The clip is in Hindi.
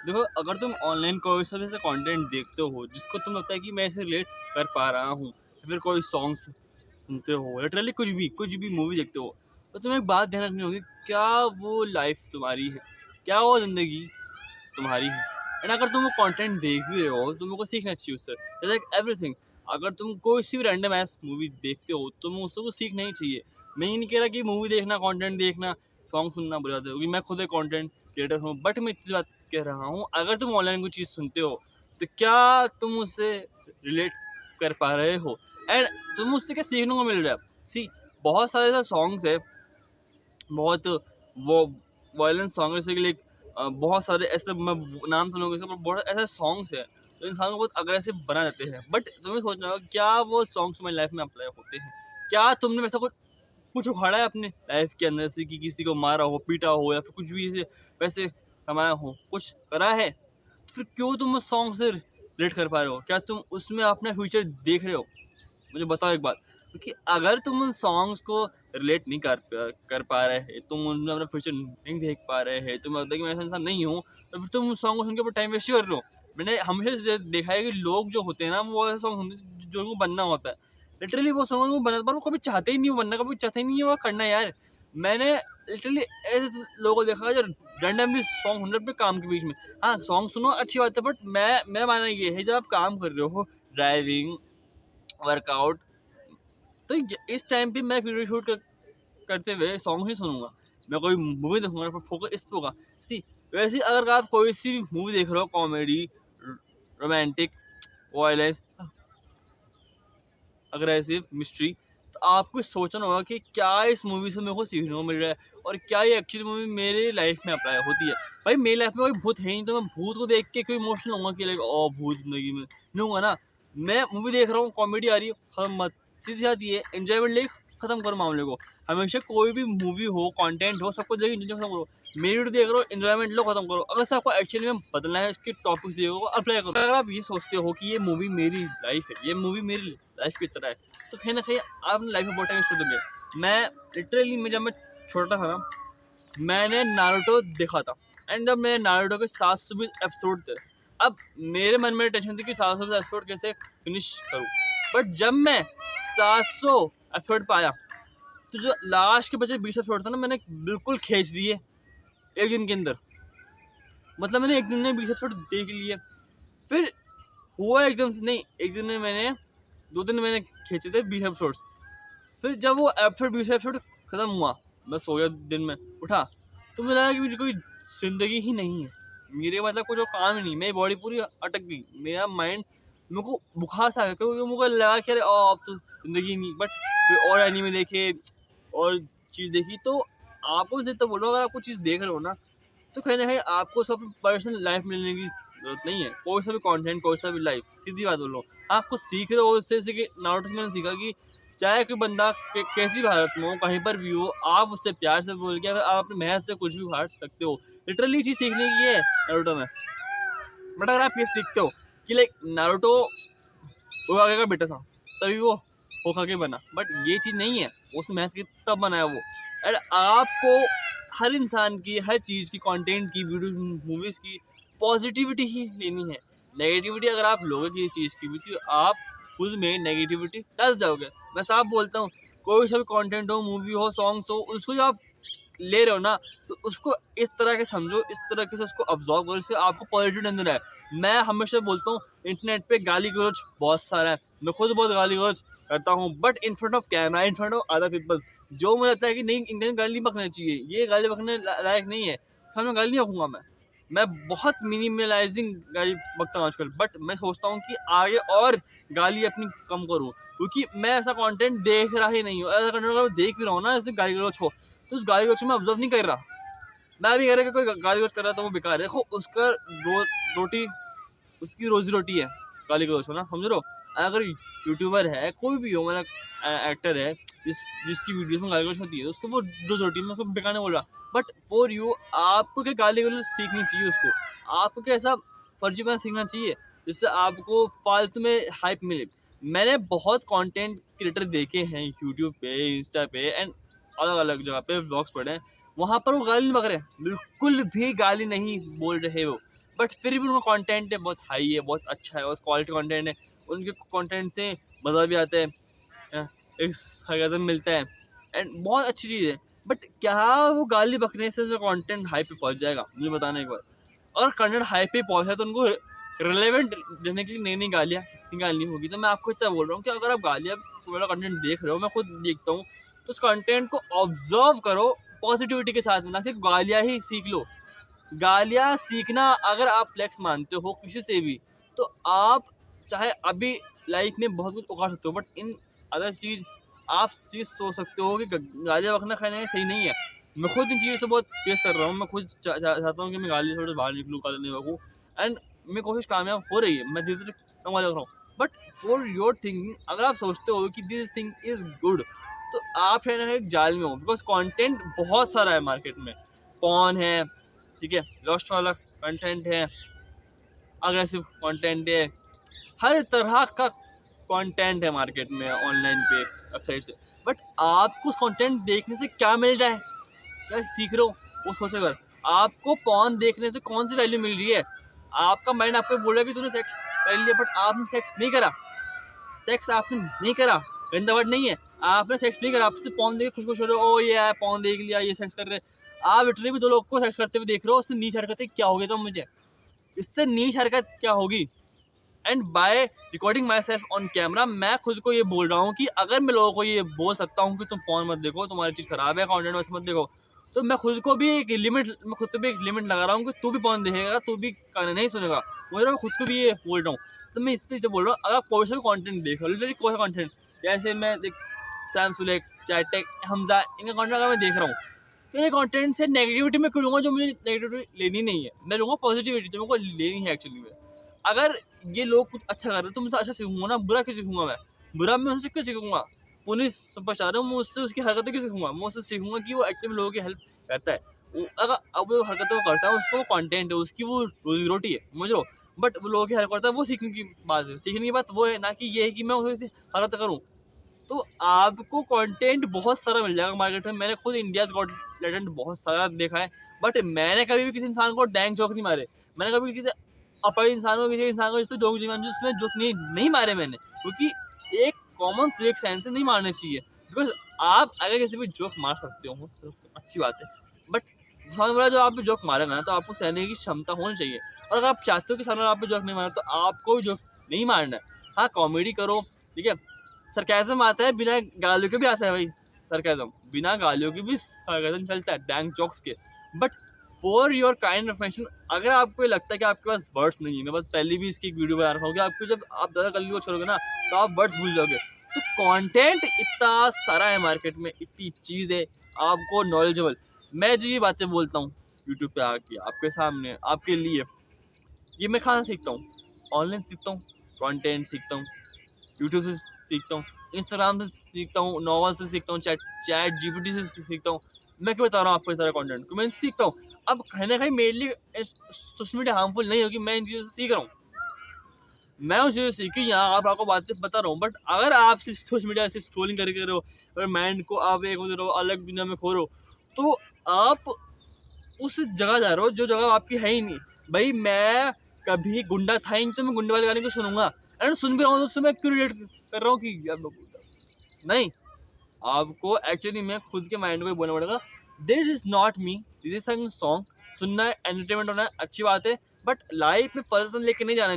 देखो, अगर तुम ऑनलाइन कोई सा भी ऐसा कंटेंट देखते हो जिसको तुम लगता है कि मैं इसे रिलेट कर पा रहा हूँ, या फिर कोई सॉन्ग्स सुनते हो, लिटरली कुछ भी मूवी देखते हो, तो तुम्हें एक बात ध्यान रखनी होगी, क्या वो लाइफ तुम्हारी है? क्या वो ज़िंदगी तुम्हारी है? एंड अगर तुम वो कंटेंट देख भी रहे हो, तुमको सीखना चाहिए उससे। लाइक एवरीथिंग, अगर तुम कोई सी भी रैंडम एस मूवी देखते हो, तुम्हें उससे कुछ सीखना ही चाहिए। मैं ये नहीं कह रहा कि मूवी देखना, कंटेंट देखना, सॉन्ग सुनना बुरा है, क्योंकि मैं खुद एक कंटेंट क्रिएटर हूँ। बट मैं इतनी बात कह रहा हूँ, अगर तुम ऑनलाइन कोई चीज़ सुनते हो, तो क्या तुम उससे रिलेट कर पा रहे हो? एंड तुम्हें उससे क्या सीखने को मिल रहा है? सी, बहुत सारे ऐसे सॉन्ग्स है, बहुत वो वायलेंस सॉन्ग है, जैसे कि लाइक बहुत सारे ऐसे, मैं नाम सुनोगे इसका, पर बहुत ऐसे सॉन्ग्स हैं जो इंसान को बहुत अग्रेसिव बना देते हैं। बट तुम्हें सोचना होगा, क्या वो सॉन्ग्स तुम्हारी लाइफ में अप्लाई होते हैं? क्या तुमने वैसा कुछ कुछ उखाड़ा है अपने लाइफ के अंदर से, कि किसी को मारा हो, पीटा हो, या फिर कुछ भी ऐसे पैसे कमाया हो, कुछ करा है? तो फिर क्यों तुम उस सॉन्ग से रिलेट कर पा रहे हो? क्या तुम उसमें अपना फ्यूचर देख रहे हो? मुझे बताओ एक बात, क्योंकि अगर तुम उन सॉन्ग्स को रिलेट नहीं कर पा रहे हैं, तुम उनमें अपना फ्यूचर नहीं देख पा रहे हैं, तुम्हें लगता है कि मैं ऐसा इंसान नहीं हूँ, तो फिर तुम उस सॉन्ग को सुन के अपना टाइम वेस्ट कर रहे हो। मैंने हमेशा से देखा है कि लोग जो होते हैं ना, वो ऐसे सॉन्ग सुनते हैं जो उनको बनना होता है। लिटरली वो सॉन्ग उनको बनना, पर वो कभी चाहते ही नहीं हो बनना, कभी चाहते ही नहीं है वो करना यार। मैंने लिटरली ऐसे लोगों को देखा है जो रैंडमली सॉन्ग सुन रहे हैं अपने काम के बीच में। हाँ, सॉन्ग सुनो अच्छी बात है, बट मैं मानना ये है, जब आप काम कर रहे हो, ड्राइविंग, वर्कआउट, तो इस टाइम पे मैं वीडियो शूट करते हुए सॉन्ग ही सुनूंगा। मैं कोई मूवी देखूंगा, पर फोकस इस पे होगा। सी, वैसे ही अगर आप कोई सी भी मूवी देख रहे हो, comedy, romantic, violence, aggressive, mystery, तो आपको सोचना होगा कि क्या इस मूवी से मेरे को सीखने को मिल रहा है, और क्या ये एक्चुअली मूवी मेरे लाइफ में अप्लाई होती है। भाई मेरी लाइफ में कोई भूत है नहीं, तो मैं भूत को देख के कोई इमोशनल होऊंगा कि लाइक ओ भूत जिंदगी में नहीं होगा ना। मैं मूवी देख रहा हूँ, कॉमेडी आ रही है, खत्म मत। सीधी बात ये है, एंजॉयमेंट ले, खत्म करो मामले को। हमेशा कोई भी मूवी हो, कंटेंट हो, सबको देखिए, enjoy खत्म करो। मेरी वीडियो देख रहे हो, एंजॉयमेंट लो, खत्म करो। अगर से आपको एक्चुअली में बदलना है, इसके टॉपिक्स देखो, अप्लाई करो। अगर आप ये सोचते हो कि ये मूवी मेरी लाइफ है, ये मूवी मेरी लाइफ की तरह है, तो कहीं ना कहीं आप लाइफ में बहुत टाइम वेस्ट कर दोगे। मैं लिटरली, जब मैं छोटा था ना, मैंने नारुतो देखा था। एंड जब मैं नारुतो के 720 एपिसोड थे, अब मेरे मन में टेंशन थी कि 720 एपिसोड कैसे फिनिश करूं। बट जब मैं 700 एपिसोड पाया, तो जो लास्ट के बचे 20 एपिसोड था ना, मैंने बिल्कुल खींच दिए एक दिन के अंदर। मतलब मैंने एक दिन में 20 एपिसोड देख लिए। फिर हुआ एकदम से नहीं, एक दिन में मैंने 2 दिन मैंने खींचे थे 20 एपिसोड्स। फिर जब वो एपिसोड 20 एपिसोड खत्म हुआ, मैं सो गया, दिन में उठा तो मुझे लगा कि मेरी कोई जिंदगी ही नहीं है, मेरे मतलब कुछ और काम ही नहीं, मेरी बॉडी पूरी अटक गई, मेरा माइंड, मेरे को बुखार सा आ गया, क्योंकि मुझे लगा कि अरे अब तो जिंदगी नहीं। बट फिर और एनीमे देखे, और चीज़ देखी, तो आपको तो बोलो, अगर आप कुछ चीज़ देख रहे हो ना, तो कहीं ना कहीं आपको सब पर्सनल लाइफ में लेने की जरूरत नहीं है। कोई सा भी कंटेंट, कोई सा भी लाइफ, सीधी बात बोलो, आपको सीख रहे हो उससे। जैसे कि नारुतो से मैंने सीखा कि चाहे कोई बंदा कैसी भी हालत में हो, कहीं पर भी हो, आप उससे प्यार से बोल के, अगर आप अपने महज से कुछ भी उखाड़ सकते हो। लिटरली चीज़ सीखने की है नारुतो में। बट अगर आप ये सीखते हो कि लाइक नारुतो होकागे का बेटा था, तभी वो होकागे बना, बट ये चीज़ नहीं है, उस महज की तब बनाया वो। और आपको हर इंसान की, हर चीज़ की, कंटेंट की, वीडियो, मूवीज़ की पॉजिटिविटी ही लेनी है। नेगेटिविटी अगर आप लोगे किसी चीज़ की भी, तो आप खुद में नेगेटिविटी डाल जाओगे। मैं साफ बोलता हूँ, कोई सा भी कंटेंट हो, मूवी हो, सॉन्ग्स हो, उसको जो आप ले रहे हो ना, तो उसको इस तरह के समझो, इस तरीके से उसको ऑब्जॉर्व करो, इससे आपको पॉजिटिव अंदर है। मैं हमेशा बोलता हूँ, इंटरनेट पे गाली गलौज बहुत सारा है, मैं खुद बहुत गाली गलौज करता हूँ, but in front of camera, in front of other people, जो मुझे लगता है कि नहीं, इंडियन गाली बकना चाहिए, ये गाली बकने लायक नहीं है, सामने गाली नहीं बकूंगा मैं बहुत मिनिमलाइजिंग गाली बकता हूँ आजकल। बट मैं सोचता हूँ कि आगे और गाली अपनी कम करूँ, क्योंकि मैं ऐसा कंटेंट देख रहा ही नहीं हूँ। ऐसा कंटेंट अगर देख भी रहा हूँ ना, जैसे गाली गलौज हो, तो उस गाली गलौज में ऑब्जर्व नहीं कर रहा। मैं भी कह रहा कि कोई गाली गलौज कर रहा है तो वो बेकार है। देखो, उसका रोटी, उसकी रोजी रोटी है गाली गलौज होना, समझ लो। अगर यूट्यूबर है, कोई भी हो, मतलब एक्टर है, जिसकी वीडियोस में गाली गलौज होती है, तो उसको वो रोजी रोटी में, उसको बेकार नहीं बोल रहा। बट फॉर यू, आपको क्या गाली गलौज सीखनी चाहिए उसको, आपको क्या ऐसा फर्जीपना सीखना चाहिए जिससे आपको फालतू में हाइप मिले। मैंने बहुत कंटेंट क्रिएटर देखे हैं यूट्यूब पे, इंस्टा पे, एंड अलग अलग जगह पे व्लॉग्स पढ़े हैं, वहाँ पर वो गाली नहीं बक रहे, बिल्कुल भी गाली नहीं बोल रहे वो। बट फिर भी उनका कंटेंट है बहुत हाई है, बहुत अच्छा है, बहुत क्वालिटी कंटेंट है। उनके कंटेंट से मज़ा भी आता है, एक sarcasm मिलता है एंड बहुत अच्छी चीज़ है। बट क्या वो गाली बकने से जो कंटेंट हाई पे पहुंच जाएगा? मुझे बताना एक बार। अगर कंटेंट हाई पे पहुंचा तो उनको रिलेवेंट रहने के लिए नई नई गालियाँ निकालनी होगी। तो मैं आपको इतना बोल रहा हूँ कि अगर आप गालियाँ वाला कंटेंट देख रहे हो, मैं खुद देखता हूँ, तो उस कंटेंट को ऑब्जर्व करो पॉजिटिविटी के साथ में, ना सिर्फ गालियाँ ही सीख लो। गालियाँ सीखना अगर आप फ्लेक्स मानते हो किसी से भी, तो आप चाहे अभी लाइफ में बहुत कुछ उखाड़ सकते हो, बट इन अदर चीज़ आप चीज़ सोच सकते हो कि गालियाँ बकना खाना सही नहीं है। मैं खुद इन चीज़ों से बहुत फेस कर रहा हूँ। मैं खुद चाहता हूँ कि मैं गाली थोड़ा बाहर निकलूँ, गाली नहीं बकूँ, एंड मेरी कोशिश कामयाब हो रही है। मैं धीरे धीरे कमा लग रहा हूँ। बट फॉर योर थिंकिंग, अगर आप सोचते हो कि दिस थिंग इज़ गुड, तो आप है ना एक जाल में हो, बिकॉज कंटेंट बहुत सारा है मार्केट में। पॉर्न है, ठीक है, लस्ट वाला कंटेंट है, अग्रेसिव कंटेंट है, हर तरह का कंटेंट है मार्केट में ऑनलाइन पे वेबसाइट से। बट आपको उस कंटेंट देखने से क्या मिल रहा है, क्या सीख रहे हो, वो सोचो। अगर आपको पॉर्न देखने से कौन सी वैल्यू मिल रही है? आपका माइंड आपको बोल रहा है कि तूने सेक्स कर लिया, बट आपने सेक्स नहीं करा। सेक्स आपने नहीं करा, गंदा वर्ड नहीं है, आपने सेक्स नहीं करा। आप सिर्फ पॉर्न देख खुश खुश हो रहे हो, ओ ये पॉर्न देख लिया, ये सेक्स कर रहे। आप लिटरली भी दो लोग को सेक्स करते हुए देख रहे हो, उससे नीच हरकतें क्या होगी? तो मुझे इससे नीच हरकत क्या होगी? And by recording my self on camera, मैं खुद को ये बोल रहा हूँ कि अगर मैं लोगों को ये बोल सकता हूँ कि तुम फोन मत देखो, तुम्हारी चीज़ खराब है, कंटेंट वैसे मत देखो, तो मैं खुद को भी एक लिमिट लगा रहा हूँ कि तू भी फोन देखेगा, तू भी गाने नहीं सुनेगा। मुझे मैं खुद को भी ये बोल रहा हूँ। तो मैं इसलिए बोल रहा हूँ, अगर कोई सा कंटेंट देखो, लिटरली कोई सा कंटेंट, जैसे मैं सैम सुलेख, चैटेक, हमजा, इनका कंटेंट अगर मैं देख रहा हूँ, तो ये कंटेंट से नेगेटिविटी में क्यों लूँगा जो मुझे नेगेटिविटी लेनी नहीं है? मैं लूँगा पॉजिटिविटी जो मेरे को लेनी है एक्चुअली में। अगर ये लोग कुछ अच्छा कर रहे हैं तो मुझसे अच्छा सीखूंगा ना, बुरा क्यों सीखूंगा? मैं बुरा मैं उनसे क्यों सीखूंगा? पुलिस सुपरस्टार है, मैं उससे उसकी हरकतें क्यों सीखूंगा? मैं उससे सीखूंगा कि वो एक्चुअली लोगों की हेल्प करता है। अगर अब वो हरकतें वो करता है, उसको कंटेंट है, उसकी वो रोजी रोटी है, समझ लो। बट वो लोगों की हेल्प करता है, वो सीखने की बात है। सीखने की बात वो है ना कि ये है कि मैं उसे हरकत करूँ। तो आपको कंटेंट बहुत सारा मिल जाएगा मार्केट में। मैंने खुद इंडियाज गॉट टैलेंट बहुत सारा देखा है, बट मैंने कभी भी किसी इंसान को डैंग जोक नहीं मारे। मैंने कभी किसी अपर इंसान को, किसी इंसान को इस पर जोक जिसमें जोक नहीं मारे मैंने, क्योंकि एक कॉमन सिविक सेंस से नहीं मारने चाहिए। बिकॉज आप अगर किसी भी जोक मार सकते हो तो अच्छी बात है, बट सामने वाला जो आप पे जोक मारेगा ना, तो आपको सहने की क्षमता होनी चाहिए। और अगर आप चाहते हो कि सामने वाला आप पे जोक नहीं मारे, तो आपको भी जोक नहीं मारना है। हाँ, कॉमेडी करो, ठीक है, सरकाज़म आता है, बिना गालियों के भी आता है भाई सरकाज़म, बिना गालियों के भी सरकाज़म चलता है, डैंग जोक्स के। But for your kind information, अगर आपको ये लगता है कि आपके पास वर्ड्स नहीं है, मैं बस पहले भी इसकी एक वीडियो बना रखा हूँ कि आपको जब आप ज़्यादा गली को छोड़ोगे ना, तो आप वर्ड्स भूल जाओगे। तो कंटेंट इतना सारा है मार्केट में, इतनी चीज़ है आपको नॉलेजेबल। मैं जो ये बातें बोलता हूँ यूट्यूब पे आके आपके सामने, आपके लिए, ये मैं कहाँ से सीखता हूँ? ऑनलाइन सीखता हूँ, कंटेंट सीखता हूँ, यूट्यूब से सीखता हूँ, इंस्टाग्राम से सीखता हूँ, नॉवल से सीखता हूँ, चैट जीपीटी से सीखता हूँ। मैं क्यों बता रहा हूँ आपको ये सारा कंटेंट? क्योंकि मैं सीखता हूँ। अब कहीं ना कहीं मेरे लिए सोशल मीडिया हार्मफुल नहीं होगी, मैं इन चीज़ों से सीख रहा हूँ। मैं उन चीज़ों से सीखी, यहाँ आप आपको बातें बता रहा हूँ। बट अगर आप सोशल मीडिया से स्क्रोलिंग करके रहो और माइंड को आप एक उधर रहो, अलग दुनिया में खो रहे हो, तो आप उस जगह जा रहे हो जो जगह आपकी है ही नहीं। भाई मैं कभी गुंडा था ही नहीं, तो मैं गुंडे वाले गाने को सुनूंगा, एंड सुन भी रहा हूँ तो उससे मैं क्यों रिलेट कर रहा हूँ कि नहीं। आपको एक्चुअली में खुद के माइंड को बोलना पड़ेगा, this is not me, this is song. सुनना है, एंटरटेनमेंट होना है, अच्छी बात है, बट लाइफ में पर्सन लेके नहीं जाना है।